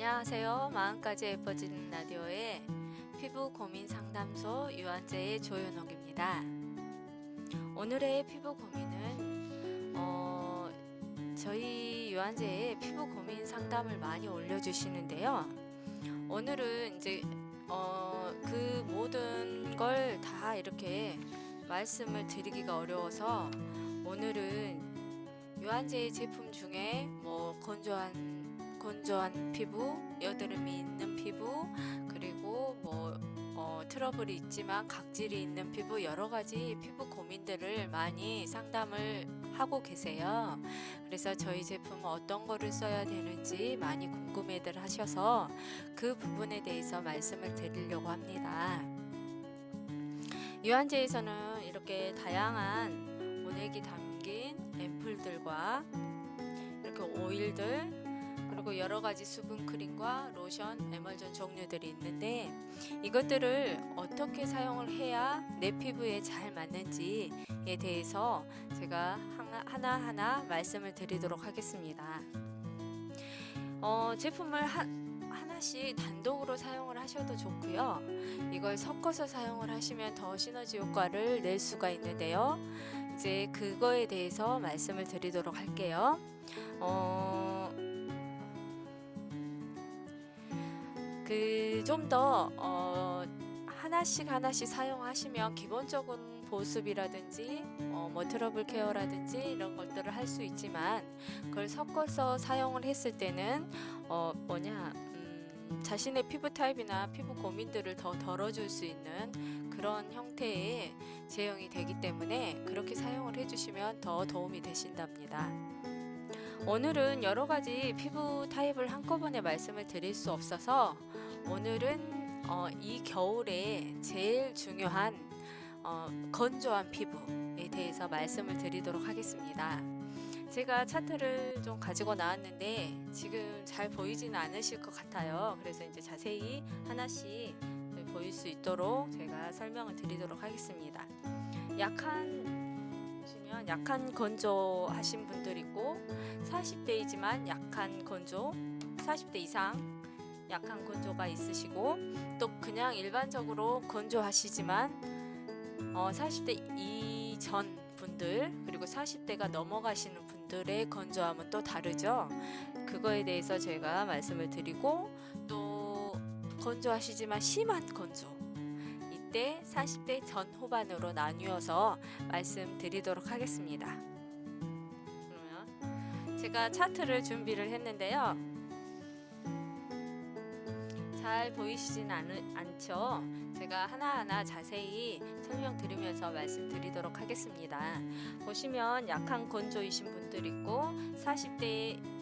안녕하세요. 마음까지 예뻐지는 라디오의 피부 고민 상담소 유한재의 조연옥입니다. 오늘의 피부 고민은 저희 유한재의 피부 고민 상담을 많이 올려주시는데요. 오늘은 이제 그 모든 걸 다 이렇게 말씀을 드리기가 어려워서 오늘은 유한재의 제품 중에 뭐 건조한 피부, 여드름이 있는 피부, 그리고 트러블이 있지만 각질이 있는 피부, 여러 가지 피부 고민들을 많이 상담을 하고 계세요. 그래서 저희 제품 어떤 거를 써야 되는지 많이 궁금해들 하셔서 그 부분에 대해서 말씀을 드리려고 합니다. 유한제에서는 이렇게 다양한 원액이 담긴 앰플들과 이렇게 오일들, 그리고 여러 가지 수분 크림과 로션, 에멀전 종류들이 있는데 이것들을 어떻게 사용을 해야 내 피부에 잘 맞는지에 대해서 제가 하나하나 말씀을 드리도록 하겠습니다. 제품을 하나씩 단독으로 사용을 하셔도 좋고요. 이걸 섞어서 사용을 하시면 더 시너지 효과를 낼 수가 있는데요. 이제 그거에 대해서 말씀을 드리도록 할게요. 좀 더 하나씩 사용하시면 기본적인 보습이라든지 트러블 케어라든지 이런 것들을 할 수 있지만 그걸 섞어서 사용을 했을 때는 자신의 피부 타입이나 피부 고민들을 더 덜어줄 수 있는 그런 형태의 제형이 되기 때문에 그렇게 사용을 해주시면 더 도움이 되신답니다. 오늘은 여러 가지 피부 타입을 한꺼번에 말씀을 드릴 수 없어서 오늘은 이 겨울에 제일 중요한 건조한 피부에 대해서 말씀을 드리도록 하겠습니다. 제가 차트를 좀 가지고 나왔는데 지금 잘 보이지는 않으실 것 같아요. 그래서 이제 자세히 하나씩 보일 수 있도록 제가 설명을 드리도록 하겠습니다. 약한 건조 하신 분들 있고 40대이지만 약한 건조, 40대 이상 약한 건조가 있으시고 또 그냥 일반적으로 건조하시지만 40대 이전 분들 그리고 40대가 넘어가시는 분들의 건조함은 또 다르죠. 그거에 대해서 제가 말씀을 드리고 또 건조하시지만 심한 건조 때 40대 전후반으로 나뉘어서 말씀드리도록 하겠습니다. 그러면 제가 차트를 준비를 했는데요. 잘 보이시진 않죠? 제가 하나하나 자세히 설명드리면서 말씀드리도록 하겠습니다. 보시면 약한 건조이신 분들 있고 40대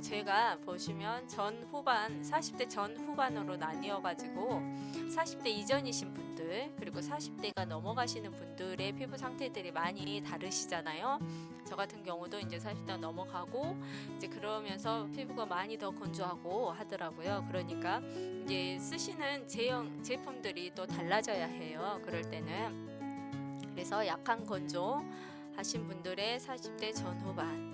제가 보시면 전후반 40대 전후반으로 나뉘어가지고 40대 이전이신 분들 그리고 40대가 넘어가시는 분들의 피부 상태들이 많이 다르시잖아요. 저 같은 경우도 이제 40대가 넘어가고 이제 그러면서 피부가 많이 더 건조하고 하더라고요. 그러니까 이제 쓰시는 제품들이 또 달라져야 해요. 그럴 때는 그래서 약한 건조 하신 분들의 40대 전후반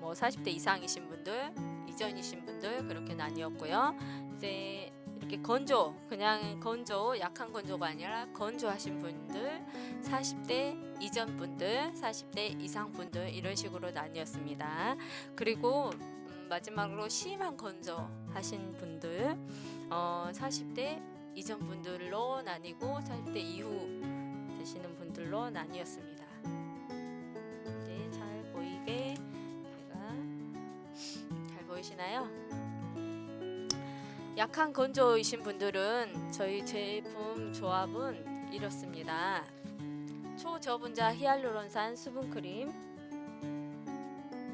40대 이상이신 분들, 이전이신 분들 그렇게 나뉘었고요. 이제 이렇게 그냥 약한 건조가 아니라 건조하신 분들, 40대 이전 분들, 40대 이상 분들 이런 식으로 나뉘었습니다. 그리고 마지막으로 심한 건조 하신 분들, 40대 이전 분들로 나뉘고 40대 이후 되시는 분들로 나뉘었습니다. 이제 잘 보이게 보이시나요? 약한 건조이신 분들은 저희 제품 조합은 이렇습니다. 초저분자 히알루론산 수분크림,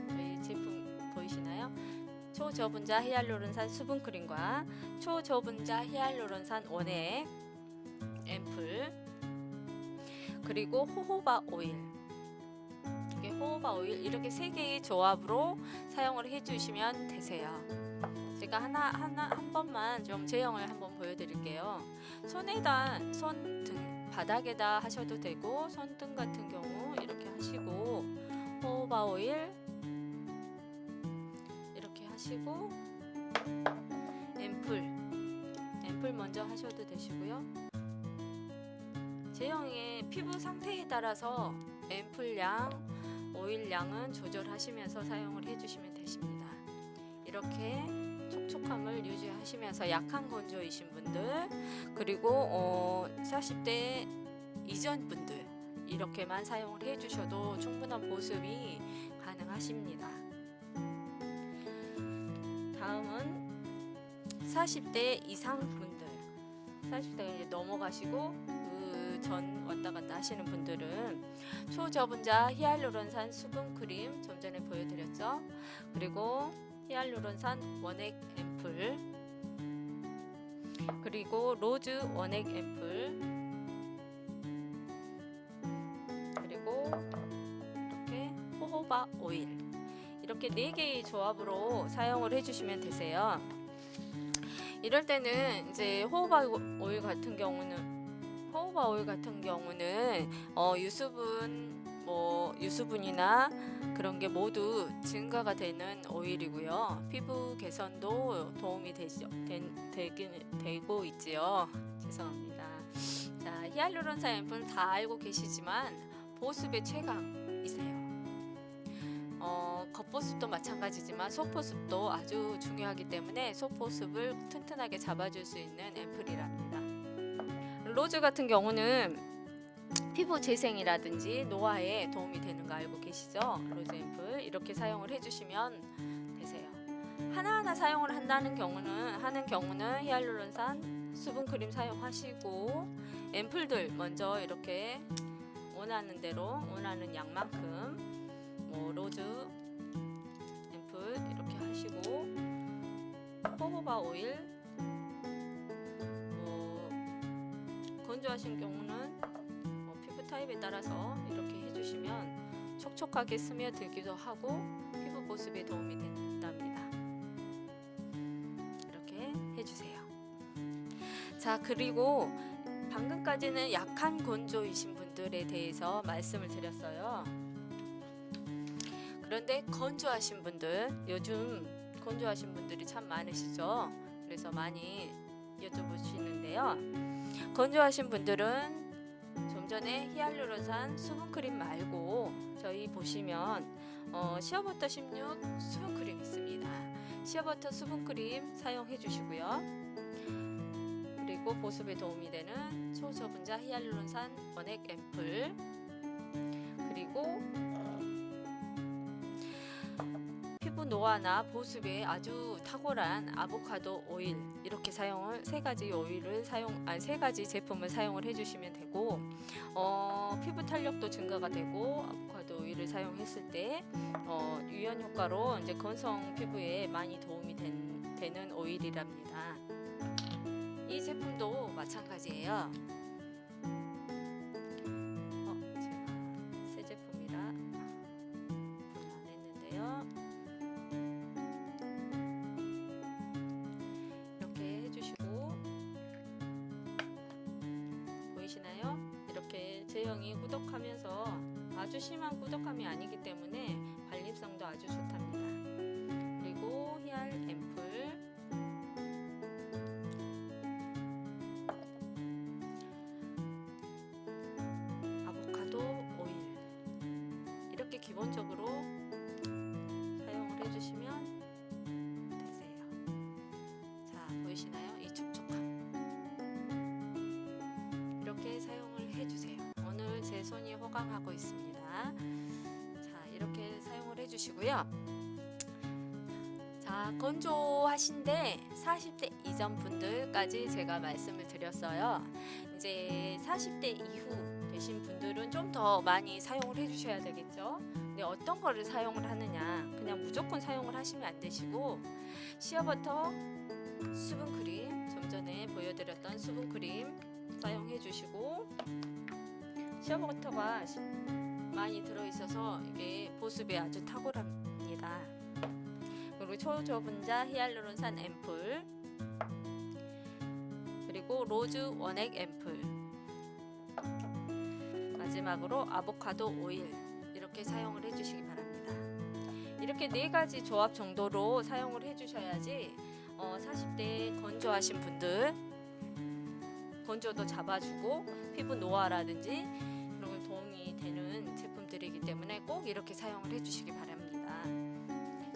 저희 제품 보이시나요? 초저분자 히알루론산 수분크림과 초저분자 히알루론산 원액 앰플, 그리고 호호바 오일, 호호바 오일 이렇게 3개의 조합으로 사용을 해주시면 되세요. 제가 한 번만 좀 제형을 한번 보여드릴게요. 손등 바닥에다 하셔도 되고 손등 같은 경우 이렇게 하시고 호호바 오일 이렇게 하시고 앰플 먼저 하셔도 되시고요. 제형의 피부 상태에 따라서 앰플 양, 오일 양은 조절하시면서 사용을 해주시면 되십니다. 이렇게 촉촉함을 유지하시면서 약한 건조이신 분들, 그리고 40대 이전 분들 이렇게만 사용을 해주셔도 충분한 보습이 가능하십니다. 다음은 40대 이상 분들, 40대가 이제 넘어가시고 그 전 왔다 갔다 하시는 분들은 초저분자 히알루론산 수분 크림 좀 전에 보여드렸죠. 그리고 히알루론산 원액 앰플, 그리고 로즈 원액 앰플, 그리고 이렇게 호호바 오일, 이렇게 4개의 조합으로 사용을 해주시면 되세요. 이럴 때는 이제 호호바 오일 같은 경우는 유수분이나 그런 게 모두 증가가 되는 오일이고요. 피부 개선도 도움이 되고 있지요. 죄송합니다. 자, 히알루론산 앰플 다 알고 계시지만 보습의 최강이세요. 겉보습도 마찬가지지만 속보습도 아주 중요하기 때문에 속보습을 튼튼하게 잡아줄 수 있는 앰플이랍니다. 로즈 같은 경우는 피부 재생이라든지 노화에 도움이 되는 거 알고 계시죠? 로즈 앰플 이렇게 사용을 해주시면 되세요. 하나하나 사용을 하는 경우는 히알루론산 수분크림 사용하시고 앰플들 먼저 이렇게 원하는 대로 원하는 양만큼 로즈 앰플 이렇게 하시고 호호바 오일 건조하신 경우는 피부 타입에 따라서 이렇게 해주시면 촉촉하게 스며들기도 하고 피부 보습에 도움이 된답니다. 이렇게 해주세요. 자, 그리고 방금까지는 약한 건조이신 분들에 대해서 말씀을 드렸어요. 그런데 건조하신 분들, 요즘 건조하신 분들이 참 많으시죠? 그래서 많이 여쭤보시는데요. 건조하신 분들은 좀 전에 히알루론산 수분크림 말고 저희 보시면 시어버터 16 수분크림 있습니다. 시어버터 수분크림 사용해 주시고요. 그리고 보습에 도움이 되는 초저분자 히알루론산 원액 앰플, 그리고 피부 노화나 보습에 아주 탁월한 아보카도 오일, 이렇게 사용을 세 가지 제품을 사용을 해주시면 되고 피부 탄력도 증가가 되고 아보카도 오일을 사용했을 때 유연 효과로 이제 건성 피부에 많이 도움이 되는 오일이랍니다. 이 제품도 마찬가지예요. 제가 새 제품이라 안 했는데요. 이렇게 해주시고 보이시나요? 이렇게 제형이 꾸덕하면서 아주 심한 꾸덕함이 아니기 때문에 발림성도 아주 좋답니다. 그리고 히알 앰플, 이렇게 기본적으로 사용을 해주시면 되세요. 자, 보이시나요? 이 촉촉함. 이렇게 사용을 해주세요. 오늘 제 손이 호강하고 있습니다. 자, 이렇게 사용을 해주시고요. 자, 건조하신데 40대 이전 분들까지 제가 말씀을 드렸어요. 이제 40대 이후 되신 분들은 좀 더 많이 사용을 해주셔야 되겠죠. 근데 어떤 거를 사용을 하느냐, 그냥 무조건 사용을 하시면 안 되시고 시어버터 수분크림, 좀 전에 보여드렸던 수분크림 사용해 주시고, 시어버터가 많이 들어있어서 이게 보습에 아주 탁월합니다. 그리고 초저분자 히알루론산 앰플, 그리고 로즈 원액 앰플, 마지막으로 아보카도 오일, 이렇게 사용을 해주시기 바랍니다. 이렇게 4가지 조합 정도로 사용을 해주셔야지 40대 건조하신 분들 건조도 잡아주고 피부 노화라든지 이런 걸 도움이 되는 제품들이기 때문에 꼭 이렇게 사용을 해주시기 바랍니다.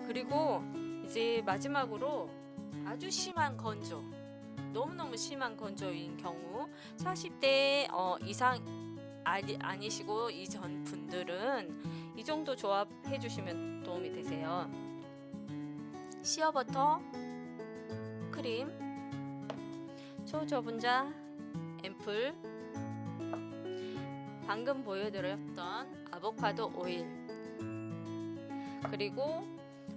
그리고 이제 마지막으로 아주 심한 건조, 너무너무 심한 건조인 경우 40대 이상 아니시고 이전 분들은 이 정도 조합 해주시면 도움이 되세요. 시어버터, 크림, 초저분자, 앰플, 방금 보여드렸던 아보카도 오일, 그리고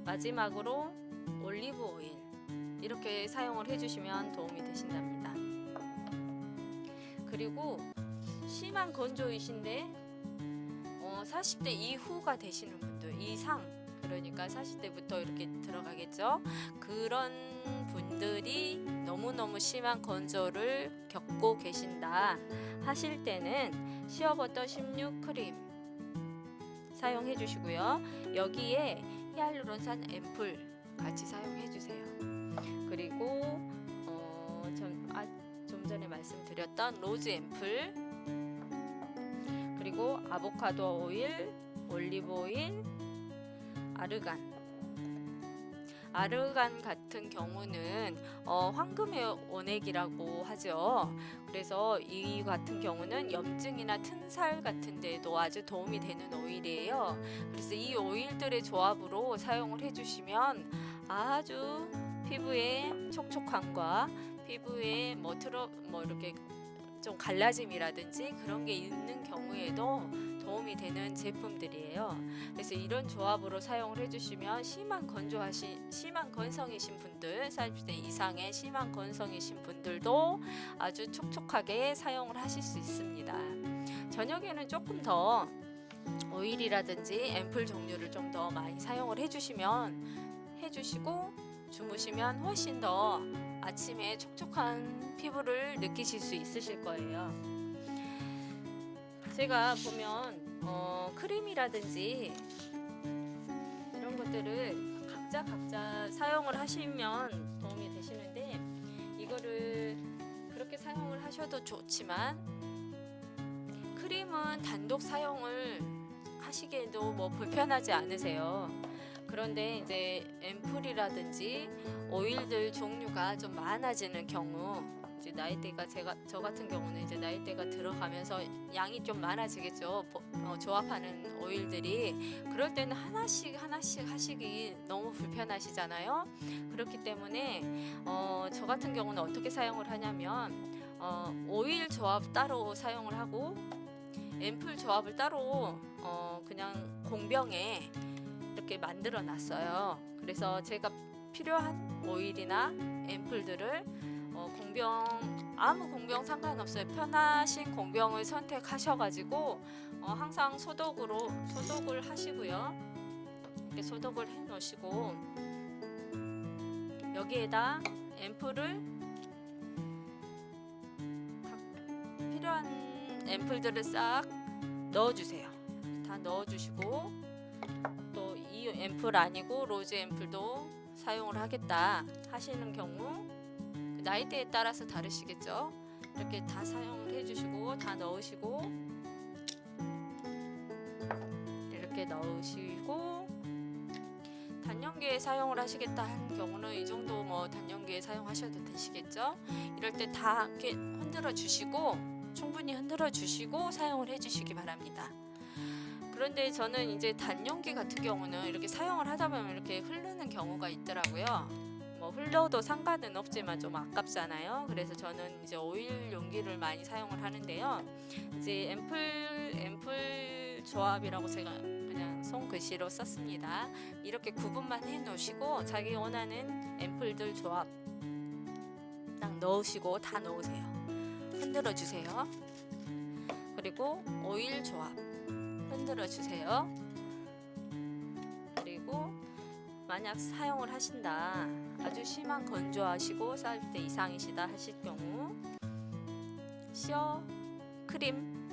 마지막으로 올리브 오일, 이렇게 사용을 해주시면 도움이 되신답니다. 그리고 심한 건조이신데 40대 이후가 되시는 분들 이상, 그러니까 40대부터 이렇게 들어가겠죠. 그런 분들이 너무너무 심한 건조를 겪고 계신다 하실 때는 시어버터 16 크림 사용해 주시고요. 여기에 히알루론산 앰플 같이 사용해 주세요. 그리고 좀 전에 말씀드렸던 로즈 앰플, 그리고 아보카도 오일, 올리브 오일, 아르간 같은 경우는 황금의 원액이라고 하죠. 그래서 이 같은 경우는 염증이나 튼살 같은 데도 아주 도움이 되는 오일이에요. 그래서 이 오일들의 조합으로 사용을 해주시면 아주 피부의 촉촉함과 피부에 이렇게 좀 갈라짐이라든지 그런 게 있는 경우에도 도움이 되는 제품들이에요. 그래서 이런 조합으로 사용을 해주시면 심한 건성이신 분들, 40대 이상의 심한 건성이신 분들도 아주 촉촉하게 사용을 하실 수 있습니다. 저녁에는 조금 더 오일이라든지 앰플 종류를 좀 더 많이 사용을 해주시고 주무시면 훨씬 더 아침에 촉촉한 피부를 느끼실 수 있으실 거예요. 제가 보면 크림이라든지 이런 것들을 각자 사용을 하시면 도움이 되시는데, 이거를 그렇게 사용을 하셔도 좋지만 크림은 단독 사용을 하시기에도 뭐 불편하지 않으세요. 그런데 이제 앰플이라든지 오일들 종류가 좀 많아지는 경우, 이제 나이대가 저 같은 경우는 이제 나이대가 들어가면서 양이 좀 많아지겠죠. 조합하는 오일들이. 그럴 때는 하나씩 하시기 너무 불편하시잖아요. 그렇기 때문에 저 같은 경우는 어떻게 사용을 하냐면 오일 조합 따로 사용을 하고 앰플 조합을 따로 그냥 공병에 이렇게 만들어 놨어요. 그래서 제가 필요한 오일이나 앰플들을 아무 공병 상관없어요. 편하신 공병을 선택하셔가지고 항상 소독을 하시고요. 이렇게 소독을 해 놓으시고 여기에다 앰플을 필요한 앰플들을 싹 넣어주세요. 다 넣어주시고, 또 이 앰플 아니고 로즈 앰플도 사용을 하겠다 하시는 경우 나이대에 따라서 다르시겠죠. 이렇게 다 사용을 해주시고 다 넣으시고, 이렇게 넣으시고, 단연기에 사용을 하시겠다 하는 경우는 이 정도 단연기에 사용하셔도 되시겠죠. 이럴 때 다 이렇게 충분히 흔들어 주시고 사용을 해주시기 바랍니다. 그런데 저는 이제 단연기 같은 경우는 이렇게 사용을 하다 보면 이렇게 흐르는 경우가 있더라고요. 흘러도 상관은 없지만 좀 아깝잖아요. 그래서 저는 이제 오일 용기를 많이 사용을 하는데요. 이제 앰플 조합이라고 제가 그냥 손글씨로 썼습니다. 이렇게 구분만 해 놓으시고 자기 원하는 앰플들 조합 딱 넣으시고 다 넣으세요. 흔들어 주세요. 그리고 오일 조합 흔들어 주세요. 그리고 만약 사용을 하신다, 아주 심한 건조하시고 40대 이상이시다 하실 경우 시어 크림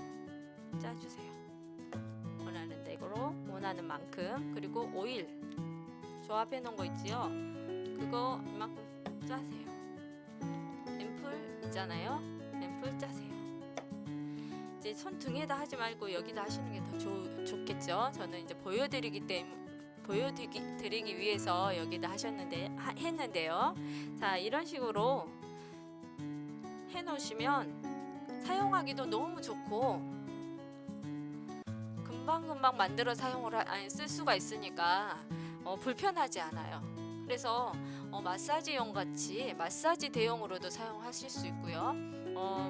짜주세요. 원하는 대로 원하는 만큼. 그리고 오일 조합해 놓은 거 있지요. 그거 이만큼 짜세요. 앰플 있잖아요. 앰플 짜세요. 이제 손등에다 하지 말고 여기다 하시는 게 더 좋겠죠. 저는 이제 보여드리기 위해서 여기다 했는데요. 자, 이런 식으로 해 놓으시면 사용하기도 너무 좋고 금방금방 만들어 쓸 수가 있으니까 불편하지 않아요. 그래서 마사지용 같이 마사지 대용으로도 사용하실 수 있고요.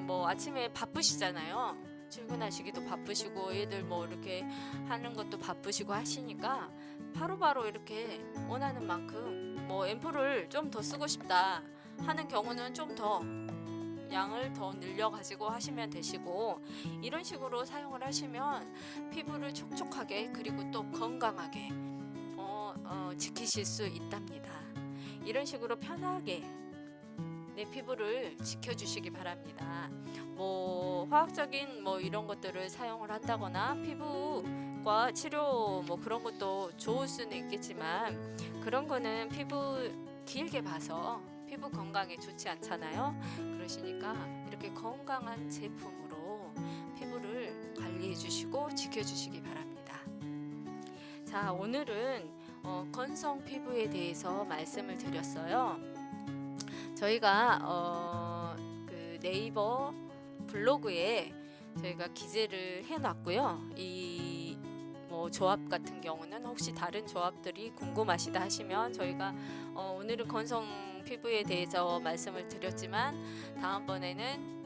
뭐 아침에 바쁘시잖아요. 출근하시기도 바쁘시고 애들 뭐 이렇게 하는 것도 바쁘시고 하시니까 바로바로 이렇게 원하는 만큼 뭐 앰플을 좀 더 쓰고 싶다 하는 경우는 좀 더 양을 더 늘려 가지고 하시면 되시고, 이런 식으로 사용을 하시면 피부를 촉촉하게 그리고 또 건강하게 지키실 수 있답니다. 이런 식으로 편하게 내 피부를 지켜주시기 바랍니다. 뭐 화학적인 뭐 이런 것들을 사용을 한다거나 피부과 치료 뭐 그런 것도 좋을 수는 있겠지만 그런 거는 피부 길게 봐서 피부 건강에 좋지 않잖아요. 그러시니까 이렇게 건강한 제품으로 피부를 관리해 주시고 지켜 주시기 바랍니다. 자, 오늘은 건성 피부에 대해서 말씀을 드렸어요. 저희가 그 네이버 블로그에 저희가 기재를 해놨고요. 이 뭐 조합 같은 경우는 혹시 다른 조합들이 궁금하시다 하시면 저희가 오늘은 건성 피부에 대해서 말씀을 드렸지만 다음번에는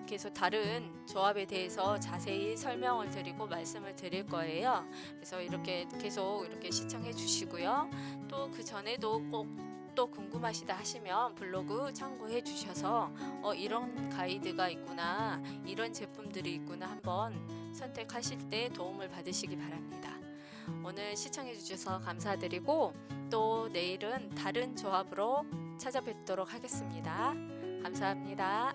계속 다른 조합에 대해서 자세히 설명을 드리고 말씀을 드릴 거예요. 그래서 이렇게 계속 이렇게 시청해 주시고요. 또 그 전에도 꼭 또 궁금하시다 하시면 블로그 참고해 주셔서 이런 가이드가 있구나, 이런 제품들이 있구나 한번 선택하실 때 도움을 받으시기 바랍니다. 오늘 시청해 주셔서 감사드리고 또 내일은 다른 조합으로 찾아뵙도록 하겠습니다. 감사합니다.